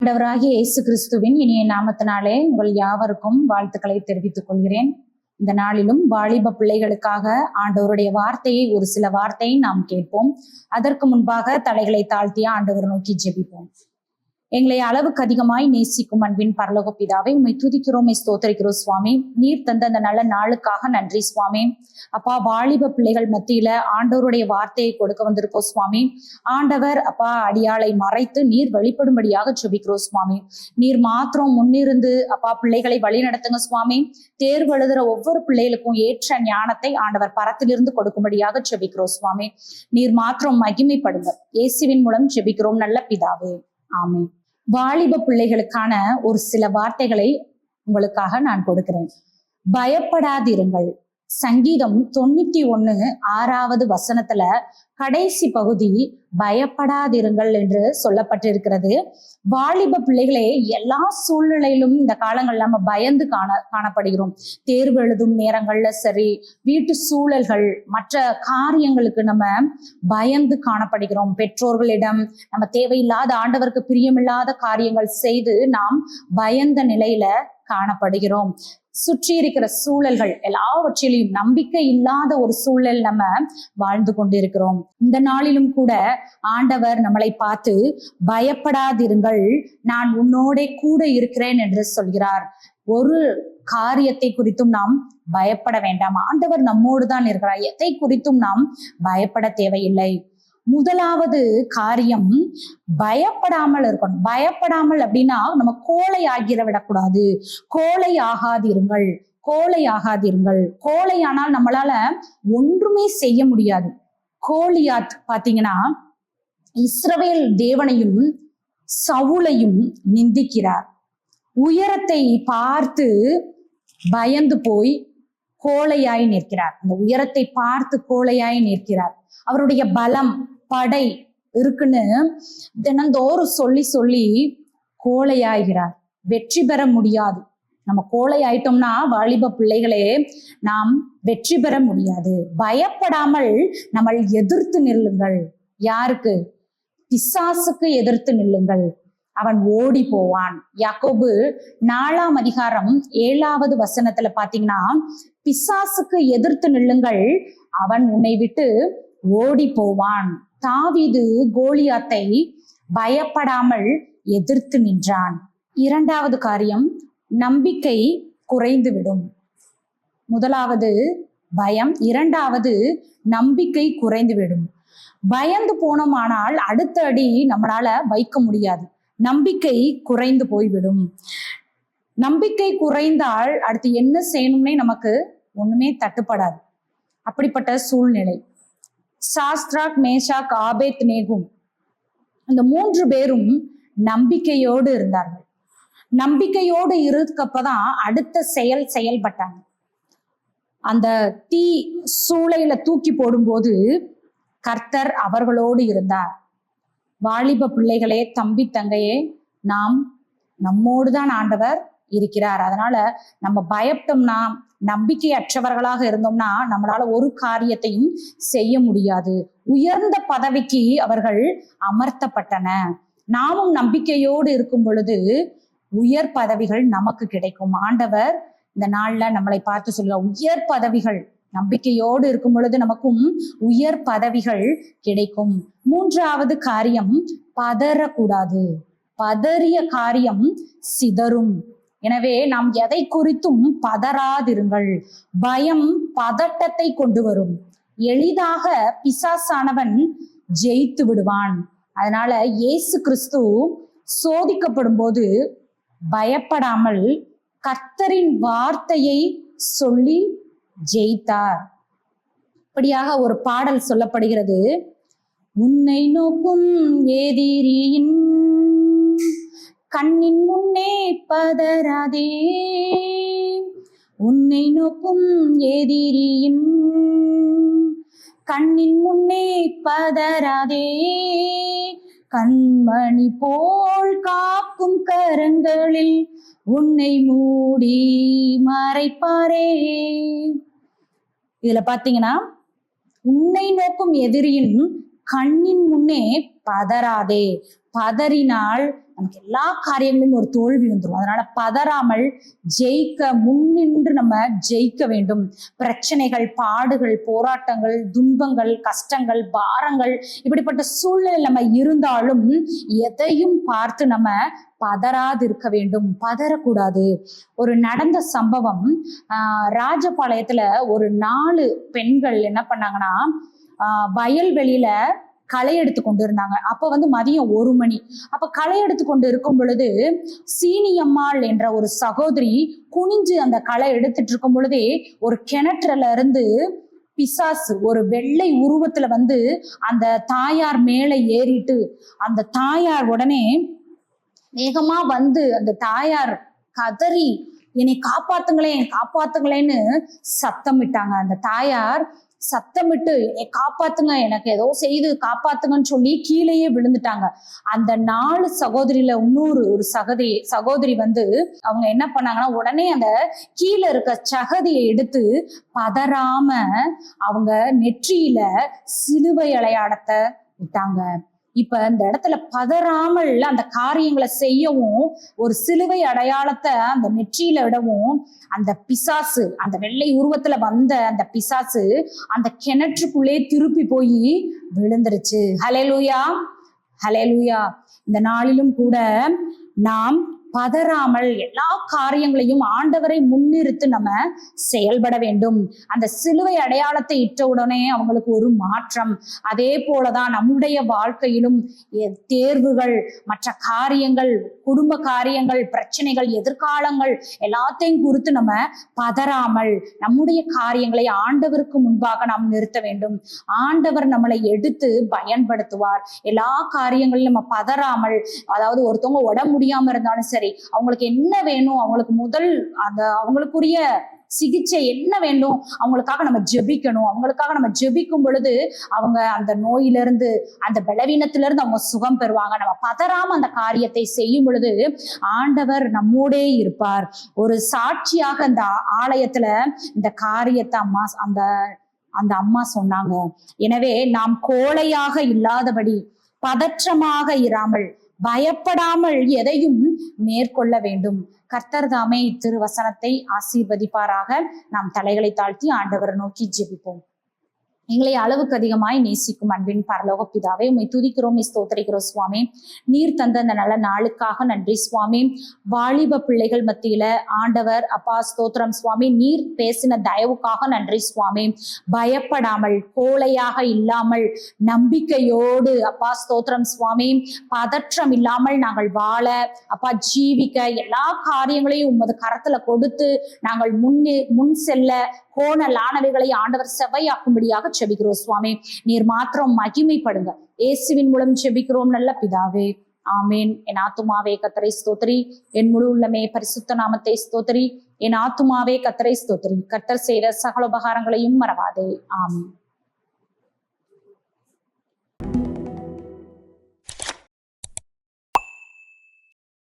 ஆண்டவராகிய இயேசு கிறிஸ்துவின் இனிய நாமத்தினாலே உங்கள் யாவருக்கும் வாழ்த்துக்களை தெரிவித்துக் கொள்கிறேன். இந்த நாளிலும் வாலிப பிள்ளைகளுக்காக ஆண்டவருடைய வார்த்தையை ஒரு சில வார்த்தையை நாம் கேட்போம். அதற்கு முன்பாக தலைகளை தாழ்த்திய ஆண்டவர் நோக்கி ஜெபிப்போம். எங்களை அளவுக்கு அதிகமாய் நேசிக்கும் அன்பின் பரலோக பிதாவை உம்மை துதிக்கிறோம், ஸ்தோத்திரிக்கிறோம் சுவாமி. நீர் தந்த அந்த நல்ல நாளுக்காக நன்றி சுவாமி. அப்பா, வாலிப பிள்ளைகள் மத்தியில ஆண்டவருடைய வார்த்தையை கொடுக்க வந்திருக்கோம் சுவாமி. ஆண்டவர் அப்பா அடியாளை மறைத்து நீர் வெளிப்படும்படியாக ஜெபிக்கிறோம் சுவாமி. நீர் மாத்திரம் முன்னிருந்து அப்பா பிள்ளைகளை வழி நடத்துங்க சுவாமி. தேர்வு எழுதுற ஒவ்வொரு பிள்ளைகளுக்கும் ஏற்ற ஞானத்தை ஆண்டவர் பரத்திலிருந்து கொடுக்கும்படியாக ஜெபிக்கிறோம் சுவாமி. நீர் மாத்திரம் மகிமைப்படுங்க. இயேசுவின் மூலம் ஜெபிக்கிறோம் நல்ல பிதாவே, ஆமென். வாலிப பிள்ளைகளுக்கான ஒரு சில வார்த்தைகளை உங்களுக்காக நான் கொடுக்கிறேன். பயப்படாதிருங்கள். சங்கீதம் 91:6 கடைசி பகுதி பயப்படாதிருங்கள் என்று சொல்லப்பட்டிருக்கிறது. வாலிப பிள்ளைகளே, எல்லா சூழ்நிலையிலும் இந்த காலங்கள்ல நம்ம பயந்து காணப்படுகிறோம். தேர்வு எழுதும் நேரங்கள்ல சரி, வீட்டு சூழல்கள், மற்ற காரியங்களுக்கு நம்ம பயந்து காணப்படுகிறோம். பெற்றோர்களிடம் நம்ம தேவையில்லாத, ஆண்டவருக்கு பிரியமில்லாத காரியங்கள் செய்து நாம் பயந்த நிலையில காணப்படுகிறோம். சுற்றி இருக்கிற சூழல்கள் எல்லாவற்றிலையும் நம்பிக்கை இல்லாத ஒரு சூழல் நம்ம வாழ்ந்து கொண்டிருக்கிறோம். இந்த நாளிலும் கூட ஆண்டவர் நம்மளை பார்த்து பயப்படாதிருங்கள், நான் உன்னோட கூட இருக்கிறேன் என்று சொல்கிறார். ஒரு காரியத்தை குறித்தும் நாம் பயப்பட வேண்டாம். ஆண்டவர் நம்மோடு தான் இருக்கிறார். எதை குறித்தும் நாம் பயப்பட தேவையில்லை. முதலாவது காரியம், பயப்படாமல் இருக்கணும். பயப்படாமல் அப்படின்னா நம்ம கோழை ஆகிற விடக்கூடாது. கோழை ஆகாதிருங்கள், கோழை ஆகாதிருங்கள். கோழையானால் நம்மளால ஒன்றுமே செய்ய முடியாது. கோலியாத் பாத்தீங்கன்னா இஸ்ரவேல் தேவனையும் சவுலையும் நிந்திக்கிறார். உயரத்தை பார்த்து பயந்து போய் கோழையாய் நிற்கிறார். அந்த உயரத்தை பார்த்து கோழையாய் நிற்கிறார். அவருடைய பலம், படை இருக்குன்னு தினந்தோறும் சொல்லி சொல்லி கோழையாகிறார். வெற்றி பெற முடியாது. நம்ம கோழை ஆயிட்டோம்னா வாலிப பிள்ளைகளே, நாம் வெற்றி பெற முடியாது. பயப்படாமல் நம்ம எதிர்த்து நில்லுங்கள். யாருக்கு? பிசாசுக்கு எதிர்த்து நில்லுங்கள், அவன் ஓடி போவான். யாக்கோபு 4:7 பாத்தீங்கன்னா, பிசாசுக்கு எதிர்த்து நில்லுங்கள், அவன் உன்னை விட்டு ஓடி போவான். தாவீது கோலியாத்தை பயப்படாமல் எதிர்த்து நின்றான். இரண்டாவது காரியம், நம்பிக்கை குறைந்துவிடும். முதலாவது பயம், இரண்டாவது நம்பிக்கை குறைந்துவிடும். பயந்து போனோமானால் அடுத்த அடி நம்மளால வைக்க முடியாது. நம்பிக்கை குறைந்து போய்விடும். நம்பிக்கை குறைந்தால் அடுத்து என்ன செய்யணும்னே நமக்கு ஒண்ணுமே தட்டுப்படாது. அப்படிப்பட்ட சூழ்நிலை. சாஸ்திராக், மேஷாக், ஆபேத் நேகும், இந்த 3 பேரும் நம்பிக்கையோடு இருந்தார்கள். நம்பிக்கையோடு இருக்கப்பதான் அடுத்த செயல்பட்டாங்க. அந்த தீ சூளையில தூக்கி போடும்போது கர்த்தர் அவர்களோடு இருந்தார். வாலிப பிள்ளைகளே, தம்பி தங்கையே, நம்மோடுதான் ஆண்டவர் இருக்கிறார். அதனால நம்ம பயப்பட்டோம்னா, நம்பிக்கையற்றவர்களாக இருந்தோம்னா நம்மளால ஒரு காரியத்தையும் செய்ய முடியாது. உயர்ந்த பதவிக்கு அவர்கள் அமர்த்தப்பட்டன. நாமும் நம்பிக்கையோடு இருக்கும் பொழுது உயர் பதவிகள் நமக்கு கிடைக்கும். ஆண்டவர் இந்த நாள்ல நம்மளை பார்த்து சொல்ல, உயர் பதவிகள், நம்பிக்கையோடு இருக்கும் பொழுது நமக்கும் உயர் பதவிகள் கிடைக்கும். மூன்றாவது காரியம், பதறக்கூடாது. பதறிய காரியம் சிதறும். எனவே நாம் எதை குறித்தும் பதறாதிருங்கள். பயம் பதட்டத்தை கொண்டு வரும். எளிதாக பிசாசானவன் ஜெயித்து விடுவான். அதனால இயேசு கிறிஸ்து சோதிக்கப்படும் போது பயப்படாமல் கர்த்தரின் வார்த்தையை சொல்லி ஜெயித்தார். இப்படியாக ஒரு பாடல் சொல்லப்படுகிறது. உன்னை நோக்கும் எதிரியின் கண்ணின் முன்னே பதறாதே, உன்னை நோக்கும் எதிரியின் கண்ணின் முன்னே பதறாதே, கண்மணி போல் காக்கும் கரங்களில் உன்னை மூடி மறைப்பாரே. இதுல பாத்தீங்கன்னா, உன்னை நோக்கும் எதிரியின் கண்ணின் முன்னே பதறாதே. பதறினால் நமக்கு எல்லா காரியங்களிலும் ஒரு தோல்வி வந்துடும். அதனால பதறாமல் ஜெயிக்க முன்னின்று நம்ம ஜெயிக்க வேண்டும். பிரச்சனைகள், பாடுகள், போராட்டங்கள், துன்பங்கள், கஷ்டங்கள், பாரங்கள், இப்படிப்பட்ட சூழ்நிலை நம்ம இருந்தாலும் எதையும் பார்த்து நம்ம பதறாது இருக்க வேண்டும், பதறக்கூடாது. ஒரு நடந்த சம்பவம், ராஜபாளையத்துல ஒரு 4 பெண்கள் என்ன பண்ணாங்கன்னா, வயல்வெளியில களை எடுத்து கொண்டு இருந்தாங்க. அப்ப மதியம் 1 மணி. அப்ப களை எடுத்து கொண்டு இருக்கும் பொழுது சீனியம்மாள் என்ற ஒரு சகோதரி குனிஞ்சு அந்த களை எடுத்துட்டு இருக்கும் பொழுதே ஒரு கிணற்றுல இருந்து பிசாசு ஒரு வெள்ளை உருவத்துல அந்த தாயார் மேல ஏறிட்டு, அந்த தாயார் உடனே வேகமா அந்த தாயார் கதறி, என்னை காப்பாத்துங்களேன் காப்பாத்துங்களேன்னு சத்தமிட்டாங்க. அந்த தாயார் சத்தமிட்டு, என்னை காப்பாத்துங்க, எனக்கு ஏதோ செய்து காப்பாத்துங்கன்னு சொல்லி கீழேயே விழுந்துட்டாங்க. அந்த 4 சகோதரியில இன்னொரு ஒரு சகோதரி அவங்க என்ன பண்ணாங்கன்னா, உடனே அந்த கீழே இருக்க சகதியை எடுத்து பதறாம அவங்க நெற்றியில சிலுவை அடையாளத்தை விட்டாங்க. இப்ப இந்த இடத்துல பதறாமல் அந்த காரியங்களை செய்யவும், ஒரு சிலுவை அடையாளத்தை அந்த நெற்றியில விடவும், அந்த பிசாசு, அந்த வெள்ளை உருவத்துல அந்த பிசாசு அந்த கிணற்றுக்குள்ளே திருப்பி போய் விழுந்துருச்சு. ஹல்லேலூயா, ஹல்லேலூயா. இந்த நாளிலும் கூட நாம் பதறாமல் எல்லா காரியங்களையும் ஆண்டவரை முன்னிறுத்து நம்ம செயல்பட வேண்டும். அந்த சிலுவை அடையாளத்தை இட்ட உடனே அவங்களுக்கு ஒரு மாற்றம். அதே போலதான் நம்முடைய வாழ்க்கையிலும் தேர்வுகள், மற்ற காரியங்கள், குடும்ப காரியங்கள், பிரச்சனைகள், எதிர்காலங்கள் எல்லாத்தையும் குறித்து நம்ம பதறாமல் நம்முடைய காரியங்களை ஆண்டவருக்கு முன்பாக நாம் நிறுத்த வேண்டும். ஆண்டவர் நம்மளை எடுத்து பயன்படுத்துவார். எல்லா காரியங்களையும் நம்ம பதறாமல், அதாவது ஒருத்தவங்க உடம்பு முடியாம இருந்தாலும் சரி, அவங்களுக்கு என்ன வேணும், அவங்களுக்கு முதல் அவங்களுக்குரிய சிகிச்சை என்ன வேண்டும், அவங்களுக்காக நம்ம ஜெபிக்கணும். அவங்களுக்காக நம்ம ஜெபிக்கும் பொழுது அவங்க அந்த நோயிலிருந்து, அந்த பலவீனத்திலிருந்து அவங்க சுகம் பெறுவாங்க. நம்ம பதறாம அந்த காரியத்தை செய்யும் பொழுது ஆண்டவர் நம்மோடே இருப்பார். ஒரு சாட்சியாக இந்த ஆலயத்துல இந்த காரியத்தை அந்த அம்மா சொன்னாங்க. எனவே நாம் கோழையாக இல்லாதபடி, பதற்றமாக இராமல், பயப்படாமல் எதையும் மேற்கொள்ள வேண்டும். கர்த்தர் தாமே இத்திருவசனத்தை ஆசீர்வதிப்பாராக. நாம் தலைகளை தாழ்த்தி ஆண்டவரை நோக்கி ஜெபிப்போம். எங்களை அளவுக்கு அதிகமாய் நேசிக்கும் அன்பின் பரலோக பிதாவே, உம்மை துதிக்கிறோம், ஸ்தோத்திரிக்கிறோம் சுவாமி. நீர் தந்த அந்த நல்ல நாளுக்காக நன்றி சுவாமி. வாலிப பிள்ளைகள் மத்தியில ஆண்டவர் அப்பா ஸ்தோத்திரம் சுவாமி. நீர் பேசின தயவுக்காக நன்றி சுவாமி. பயப்படாமல், கோழையாக இல்லாமல், நம்பிக்கையோடு அப்பா ஸ்தோத்திரம் சுவாமி, பதற்றம் இல்லாமல் நாங்கள் வாழ, அப்பா ஜீவிக்க, எல்லா காரியங்களையும் உமது கரத்துல கொடுத்து நாங்கள் முன் செல்ல கோணலானவைகளை ஆண்டவர் செவையாக்கும்படியாக செபிக்கிறோம் சுவாமி. நீர் மாத்திரம் மகிமைப்படுங்க. இயேசுவின் மூலம் செபிக்கிறோம் நல்ல பிதாவே, ஆமேன். என் ஆத்துமாவே கர்த்தரை ஸ்தோத்திரி, என் முழு உள்ளமே பரிசுத்த நாமத்தை ஸ்தோத்திரி. என் ஆத்துமாவே கர்த்தரை ஸ்தோத்திரி, கர்த்தர் செய்த சகல உபகாரங்களையும் மறவாதே. ஆமேன்.